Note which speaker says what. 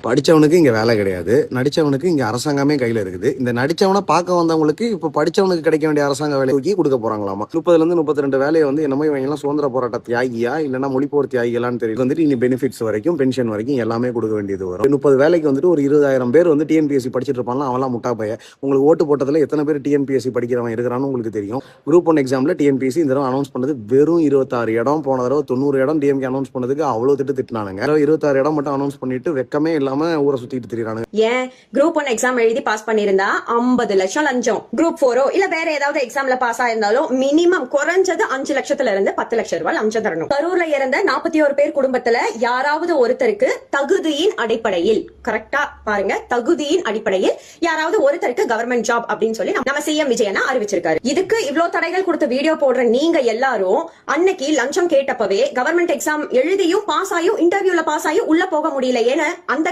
Speaker 1: படிச்சவனுக்கு இங்க வேலை கிடையாது, நடிச்சவனுக்கு இங்க அரசாங்கமே கையில இருக்குது. இந்த நடிச்சவனை பார்க்க வந்தவங்களுக்கு இப்ப படிச்சவனுக்கு கிடைக்க வேண்டிய அரசாங்க வேலை தூக்கி கொடுக்க போறாங்களாமா. 30ல இருந்து 32 வேலையை வந்து என்னமோ இவங்க எல்லாம் சுதந்திர போராட்ட தியாகியா இல்லைன்னா மொழிப்போர் தியாகிகளான்னு தெரியும் வந்துட்டு இனி பெனிஃபிட்ஸ் வரைக்கும் பென்ஷன் வரைக்கும் எல்லாமே கொடுக்க வேண்டியது வரும். 30 வேலைக்கு வந்துட்டு ஒரு 20,000 பேர் வந்து டிஎன்பிஎஸ்சி படிச்சுட்டு இருப்பாங்க. அவன்லாம் முட்டா பைய. உங்களுக்கு ஓட்டு போட்டதுல எத்தனை பேர் டிஎன்பிஎஸ்சி படிக்கிறவன் இருக்கிறான்னு உங்களுக்கு தெரியும். குரூப் 1 எக்ஸாம்ல டிஎன்பிஎஸ்சி இந்த தடவை அனௌன்ஸ் பண்ணது வெறும் 26 இடம். போன தடவை 90 இடம் டிஎம்கே அனௌன்ஸ் பண்ணதுக்கு அவ்வளவு திட்டுனானுங்க. 26 இடம் மட்டும் அனௌன்ஸ் பண்ணிட்டு வெக்கமே இல்லாம ஊரை சுத்திட்டு திரிறானுங்க.
Speaker 2: ஏன் குரூப் 1 எக்ஸாம் எழுதி பாஸ் பண்ணிருந்தா 50 லட்சம் லஞ்சம். குரூப் 4 இல்ல வேற ஏதாவது எக்ஸாம்ல பாஸ் ஆயிருந்தாலும் மினிமம் குறைஞ்சது 5 லட்சத்துல இருந்து 10 லட்சம் ரூபாய் லஞ்சம் தரணும். கரூர்ல இறந்த 41 பேர் குடும்பத்துல யாராவது ஒருத்தருக்கு தகுதியின் அடிப்படையில், கரெக்டா பாருங்க, தகுதியின் அடிப்படையில் யாராவது ஒருத்தருக்கு கவர்மெண்ட் ஜாப் அப்படின்னு சொல்லி நம்ம சிஎம் விஜயனா அறிவிச்சிருக்காரு. இதுக்கு இவ்வளவு தடைகள் கொடுத்த வீடியோ போடுற நீங்க எல்லாரும் அன்னைக்கு லஞ்சம் கேட்டப்பவே கவர்மெண்ட் எக்ஸாம் எழுதியும் பாஸ் ஆயும் இன்டர்வியூல பாஸ் ஆயும் உள்ள போக முடியல. ஏன்னா அந்த